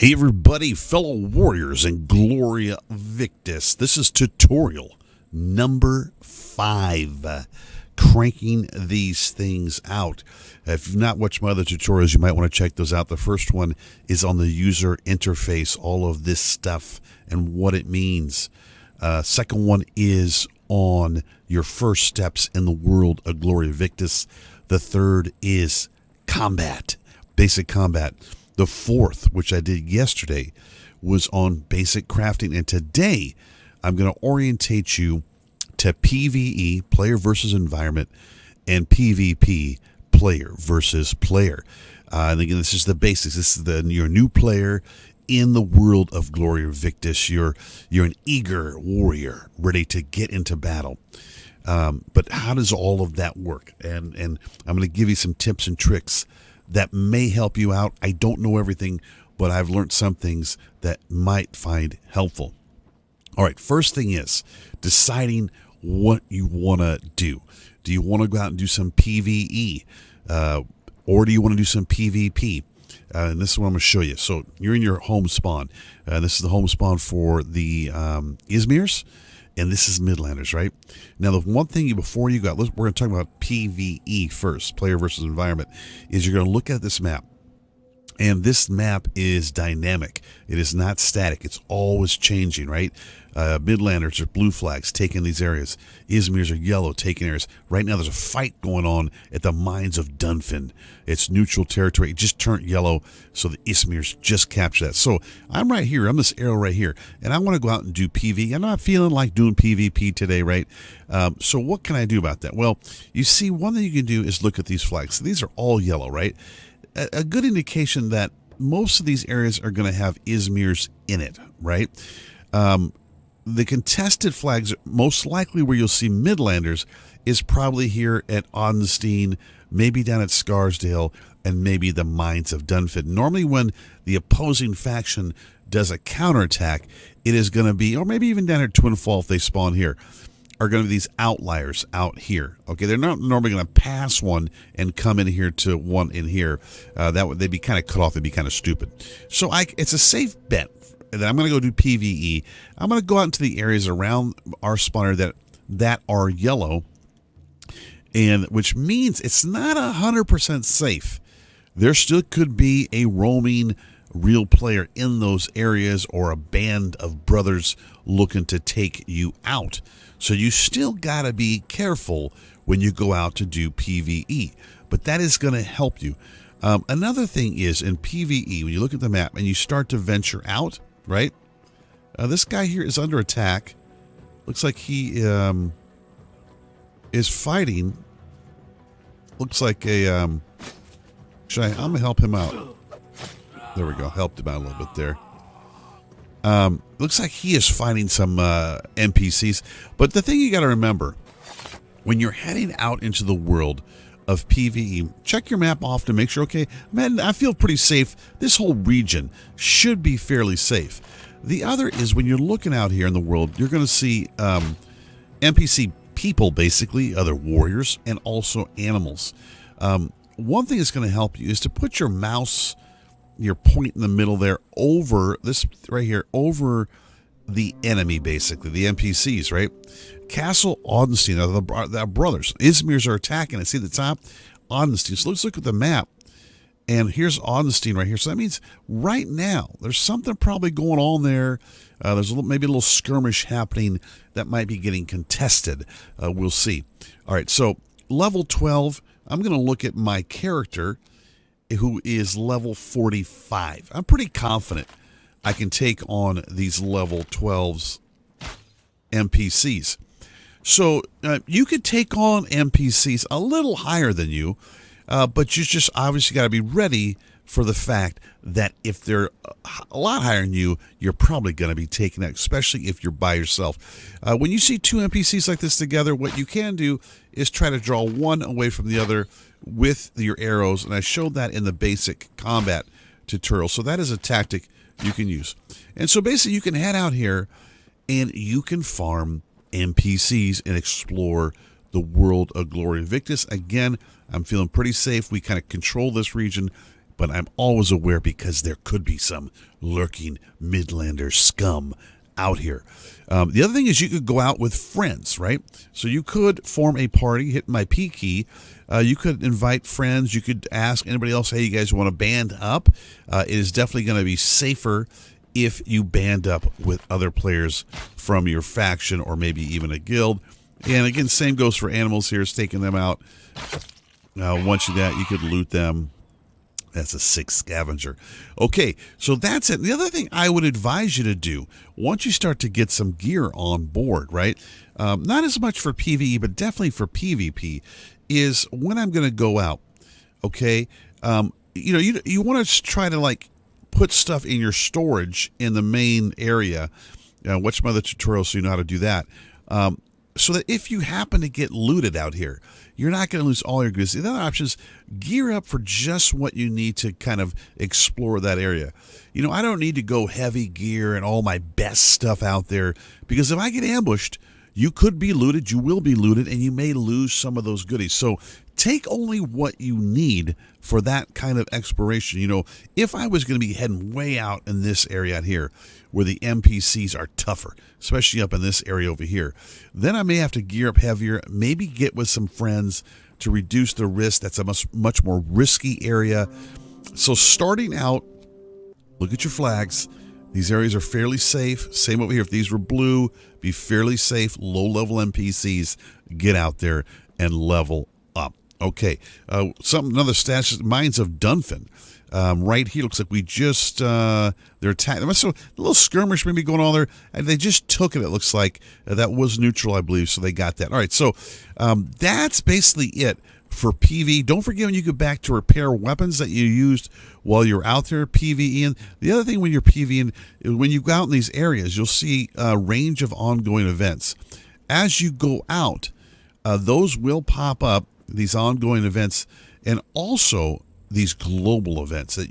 Hey everybody, fellow warriors and Gloria Victis. This is tutorial number 5, cranking these things out. If you've not watched my other tutorials, you might want to check those out. The first one is on the user interface, all of this stuff and what it means. Second one is on your first steps in the world of Gloria Victis. The third is combat, basic combat. The fourth, which I did yesterday, was on basic crafting. And today, I'm going to orientate you to PvE, player versus environment, and PvP, player versus player. And again, this is the basics. This is your new player in the world of Gloria Victis. You're an eager warrior ready to get into battle. But how does all of that work? And I'm going to give you some tips and tricks that may help you out. I don't know everything, but I've learned some things that might find helpful. All right, first thing is deciding what you want to do. Do you want to go out and do some PvE? Or do you want to do some PvP? And this is what I'm going to show you. So you're in your home spawn. This is the home spawn for the Izmirs. And this is Midlanders, right? Now, the one thing before you go, we're going to talk about PvE first, player versus environment, is you're going to look at this map. And this map is dynamic. It is not static. It's always changing, right? Midlanders are blue flags taking these areas. Izmirs are yellow taking areas. Right now there's a fight going on at the mines of Dunfin. It's neutral territory. It just turned yellow, so the Izmirs just captured that. So I'm right here. I'm this arrow right here. And I want to go out and do PvE. I'm not feeling like doing PvP today, right? So what can I do about that? Well, you see, one thing you can do is look at these flags. So these are all yellow, right? A good indication that most of these areas are going to have Izmirs in it, right? The contested flags, most likely where you'll see Midlanders, is probably here at Odenstein, maybe down at Scarsdale, and maybe the mines of Dunfin. Normally when the opposing faction does a counterattack, it is going to be, or maybe even down at Twinfall if they spawn here, are going to be these outliers out here. Okay, they're not normally going to pass one and come in here to one in here. That would, they'd be kind of cut off. They'd be kind of stupid. So it's a safe bet that I'm going to go do PvE. I'm going to go out into the areas around our spawner that are yellow, and which means it's not 100% safe. There still could be a roaming real player in those areas, or a band of brothers looking to take you out. So you still got to be careful when you go out to do PvE, but that is going to help you. Another thing is in PvE, when you look at the map and you start to venture out, right? This guy here is under attack. Looks like he is fighting. Looks like a I'm going to help him out. There we go. Helped him out a little bit there. Looks like he is fighting some NPCs. But the thing you got to remember, when you're heading out into the world of PvE, check your map off to make sure, okay, man, I feel pretty safe. This whole region should be fairly safe. The other is when you're looking out here in the world, you're going to see NPC people, basically, other warriors, and also animals. One thing that's going to help you is to put your mouse, your point in the middle there, over this right here, over the enemy, basically the NPCs, right? Castle Odenstein, the brothers Izmirs are attacking. I see the top Odenstein. So let's look at the map, and here's Odenstein right here. So that means right now there's something probably going on there. There's maybe a little skirmish happening that might be getting contested. We'll see. All right, so level 12. I'm going to look at my character, who is level 45. I'm pretty confident I can take on these level 12s NPCs. So you could take on NPCs a little higher than you, but you just obviously got to be ready for the fact that if they're a lot higher than you, you're probably going to be taken out, especially if you're by yourself. When you see two NPCs like this together, what you can do is try to draw one away from the other with your arrows, and I showed that in the basic combat tutorial. So that is a tactic you can use. And so basically you can head out here and you can farm NPCs and explore the world of Gloria Victis. Again, I'm feeling pretty safe. We kind of control this region but I'm always aware because there could be some lurking Midlander scum out here. The other thing is you could go out with friends, right? So you could form a party, hit my P key. You could invite friends. You could ask anybody else, hey, you guys want to band up? It is definitely going to be safer if you band up with other players from your faction or maybe even a guild. And again, same goes for animals here, staking them out. Once you do that, you could loot them. That's a 6 scavenger. Okay, so that's it. The other thing I would advise you to do, once you start to get some gear on board, right? Not as much for PvE, but definitely for PvP, is when I'm going to go out, okay? You want to try to, like, put stuff in your storage in the main area. Watch my other tutorials so you know how to do that. So that if you happen to get looted out here, you're not going to lose all your goods. The other option is gear up for just what you need to kind of explore that area. I don't need to go heavy gear and all my best stuff out there, because if I get ambushed, you could be looted, you will be looted, and you may lose some of those goodies. So take only what you need for that kind of exploration. If I was going to be heading way out in this area out here where the NPCs are tougher, especially up in this area over here, then I may have to gear up heavier, maybe get with some friends to reduce the risk. That's a much more risky area. So starting out, look at your flags. These areas are fairly safe. Same over here. If these were blue, be fairly safe. Low-level NPCs, get out there and level up. Okay, another stash, Mines of Dunfin. Right here, looks like we just, they're attacked. There must have a little skirmish maybe going on there, and they just took it, it looks like. That was neutral, I believe, so they got that. All right, so that's basically it for PvE. Don't forget when you go back to repair weapons that you used while you're out there PvEing. The other thing when you're PvEing, when you go out in these areas, you'll see a range of ongoing events. As you go out, those will pop up, these ongoing events, and also these global events that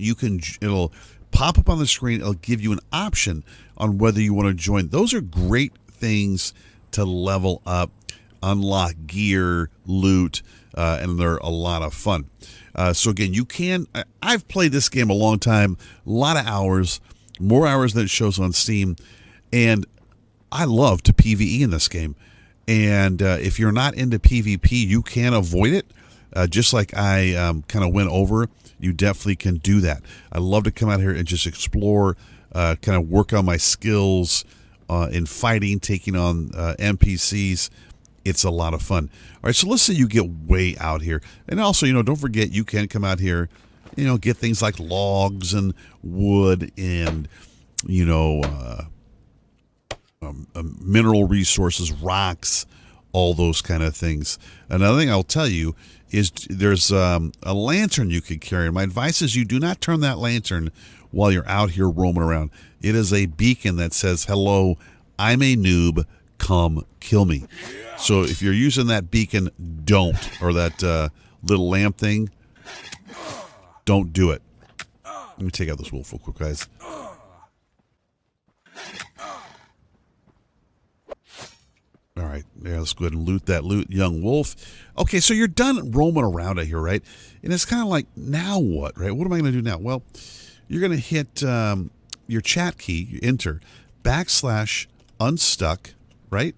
it'll pop up on the screen. It'll give you an option on whether you want to join. Those are great things to level up, unlock gear, loot, and they're a lot of fun. So again, I've played this game a long time, a lot of hours, more hours than it shows on Steam, and I love to PvE in this game. And if you're not into PvP, you can avoid it. Just like I kind of went over, you definitely can do that. I love to come out here and just explore, kind of work on my skills in fighting, taking on NPCs. It's a lot of fun. All right, so let's say you get way out here. And also, don't forget, you can come out here, get things like logs and wood and, mineral resources, rocks, all those kind of things. Another thing I'll tell you is there's a lantern you could carry. My advice is you do not turn that lantern while you're out here roaming around. It is a beacon that says, hello, I'm a noob, come kill me. So if you're using that beacon, don't, or that little lamp thing, don't do it. Let me take out this wolf real quick, guys. All right, yeah, let's go ahead and loot that young wolf. Okay, so you're done roaming around out here, right? And it's kind of like, now what, right? What am I going to do now? Well, you're going to hit your chat key, you enter, /unstuck, right?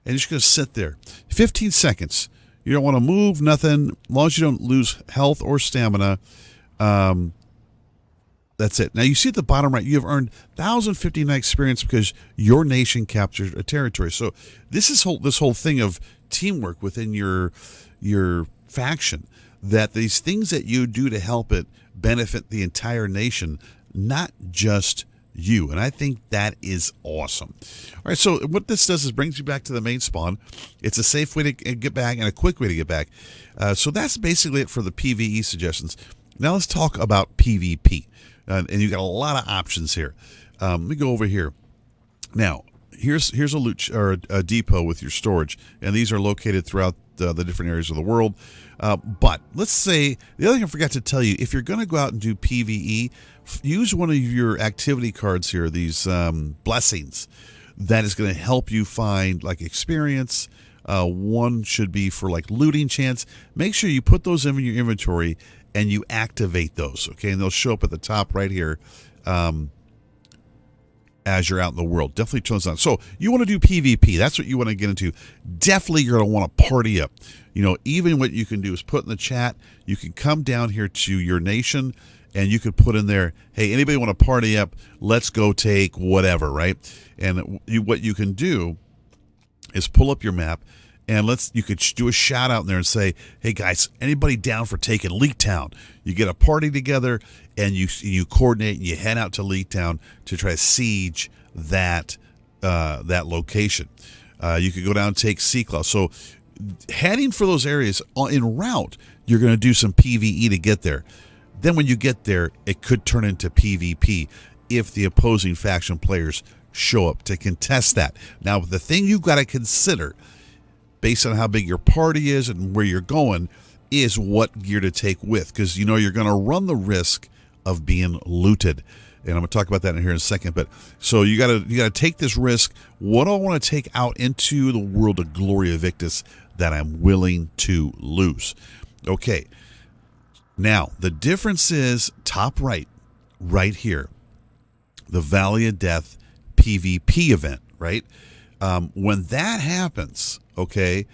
And you're just going to sit there. 15 seconds. You don't want to move, nothing. As long as you don't lose health or stamina, that's it. Now, you see at the bottom right, you have earned 1,059 experience because your nation captured a territory. So this whole thing of teamwork within your faction, that these things that you do to help it benefit the entire nation, not just you. And I think that is awesome. All right, so what this does is brings you back to the main spawn. It's a safe way to get back and a quick way to get back. So that's basically it for the PvE suggestions. Now let's talk about PvP. And you got a lot of options here. Let me go over here. Now, here's a loot or a depot with your storage, and these are located throughout the different areas of the world. But let's say the other thing I forgot to tell you: if you're going to go out and do PvE, use one of your activity cards here. These blessings that is going to help you find like experience. One should be for like looting chance. Make sure you put those in your inventory and you activate those, okay? And they'll show up at the top right here as you're out in the world. Definitely turn those on. So you want to do PvP. That's what you want to get into. Definitely you're going to want to party up. You know, even what you can do is put in the chat, you can come down here to your nation, and you could put in there, hey, anybody want to party up? Let's go take whatever, right? And what you can do is pull up your map, and you could do a shout out in there and say, hey guys, anybody down for taking Leak Town? You get a party together, and you coordinate, and you head out to Leak Town to try to siege that location. You could go down and take C-Claw. So heading for those areas en route, you're going to do some PvE to get there. Then when you get there, it could turn into PvP if the opposing faction players show up to contest that. Now, the thing you've got to consider, based on how big your party is and where you're going, is what gear to take with, because you know you're going to run the risk of being looted. And I'm going to talk about that in here in a second. But so you got to take this risk. What do I want to take out into the world of Gloria Victis that I'm willing to lose? Okay. Now, the difference is top right here, the Valley of Death PvP event, right? When that happens, okay,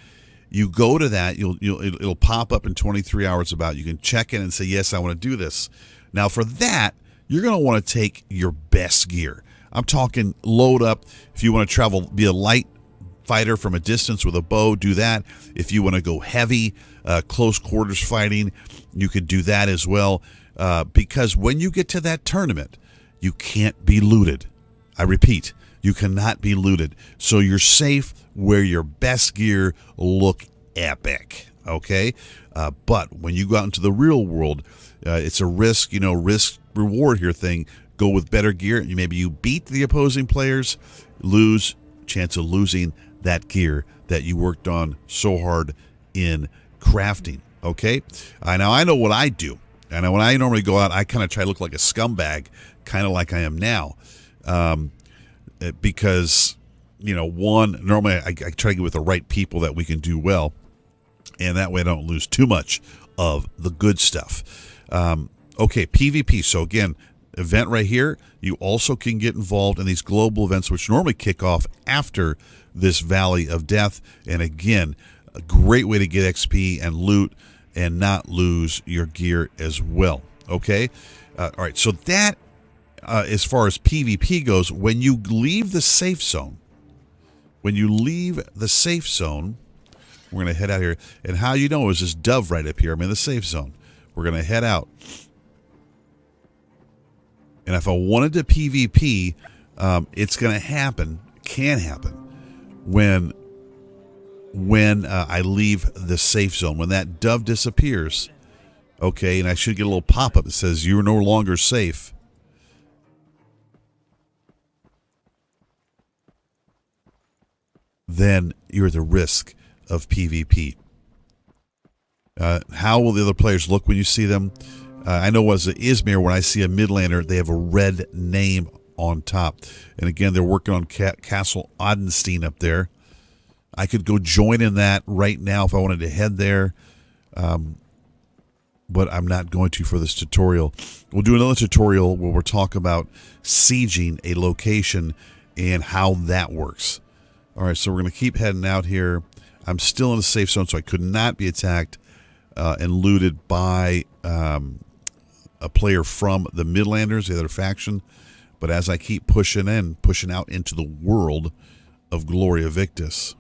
you go to that, it'll pop up in 23 hours about. You can check in and say, yes, I want to do this. Now, for that, you're going to want to take your best gear. I'm talking load up. If you want to travel, be a light fighter from a distance with a bow, do that. If you want to go heavy, close quarters fighting, you could do that as well. Because when you get to that tournament, you can't be looted. I repeat, you cannot be looted. So you're safe, wear your best gear, look epic, okay? But when you go out into the real world, it's a risk reward here thing. Go with better gear. Maybe you beat the opposing players, lose, chance of losing that gear that you worked on so hard in crafting, okay? Now, I know what I do. And when I normally go out, I kind of try to look like a scumbag, kind of like I am now. Because, normally I try to get with the right people that we can do well. And that way I don't lose too much of the good stuff. Okay, PvP. So again, event right here. You also can get involved in these global events, which normally kick off after this Valley of Death. And again, a great way to get XP and loot and not lose your gear as well. Okay? All right, so that, as far as PvP goes, when you leave the safe zone, we're going to head out here. And how you know is this dove right up here. I'm in the safe zone. We're going to head out. And if I wanted to PvP, it's going to happen, can happen, when I leave the safe zone. When that dove disappears, okay, and I should get a little pop-up that says you're no longer safe. Then you're at the risk of PvP. How will the other players look when you see them? I know as Izmir, when I see a Midlander, they have a red name on top. And again, they're working on Castle Odenstein up there. I could go join in that right now if I wanted to head there. But I'm not going to for this tutorial. We'll do another tutorial where we'll talk about sieging a location and how that works. All right, so we're going to keep heading out here. I'm still in a safe zone, so I could not be attacked and looted by a player from the Midlanders, the other faction. But as I keep pushing out into the world of Gloria Victis.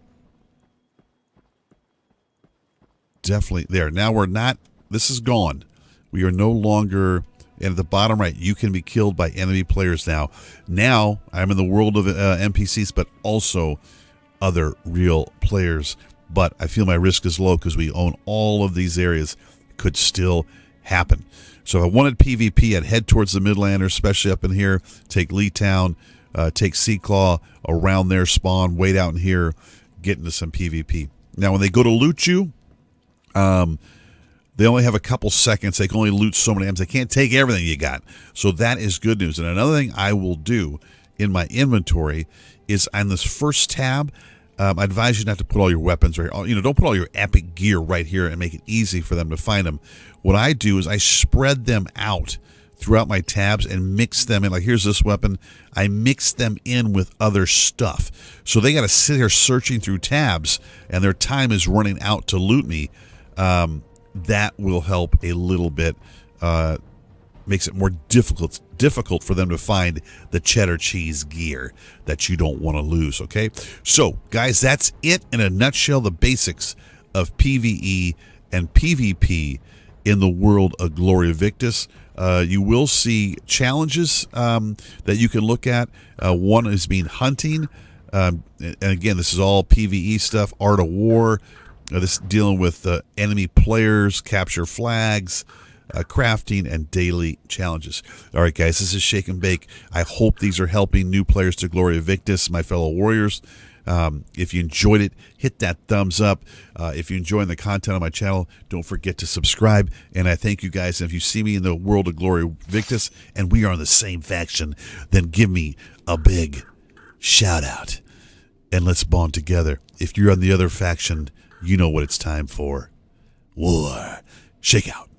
Definitely there. Now we're not, this is gone. We are no longer, and at the bottom right, you can be killed by enemy players now. Now I'm in the world of NPCs, but also other real players. But I feel my risk is low because we own all of these areas. Could still happen. So if I wanted PvP, I'd head towards the Midlander, especially up in here. Take Lee Town, take C-Claw around their spawn, wait out in here, get into some PvP. Now, when they go to loot you, they only have a couple seconds. They can only loot so many items. They can't take everything you got. So that is good news. And another thing I will do in my inventory is on this first tab, I advise you not to put all your weapons right. Don't put all your epic gear right here and make it easy for them to find them. What I do is I spread them out throughout my tabs and mix them in. Like, here's this weapon. I mix them in with other stuff. So they got to sit here searching through tabs, and their time is running out to loot me. That will help a little bit. Makes it more difficult for them to find the cheddar cheese gear that you don't want to lose. Okay, so guys, that's it in a nutshell. The basics of PvE and PvP in the world of Gloria Victis. You will see challenges that you can look at. One is being hunting, and again, this is all PvE stuff. Art of War. This dealing with enemy players, capture flags, crafting, and daily challenges. All right, guys, this is Shake and Bake. I hope these are helping new players to Gloria Victis, my fellow warriors. If you enjoyed it, hit that thumbs up. If you're enjoying the content on my channel, don't forget to subscribe. And I thank you guys. And if you see me in the world of Gloria Victis and we are in the same faction, then give me a big shout out and let's bond together. If you're on the other faction, you know what it's time for. War. Shake out.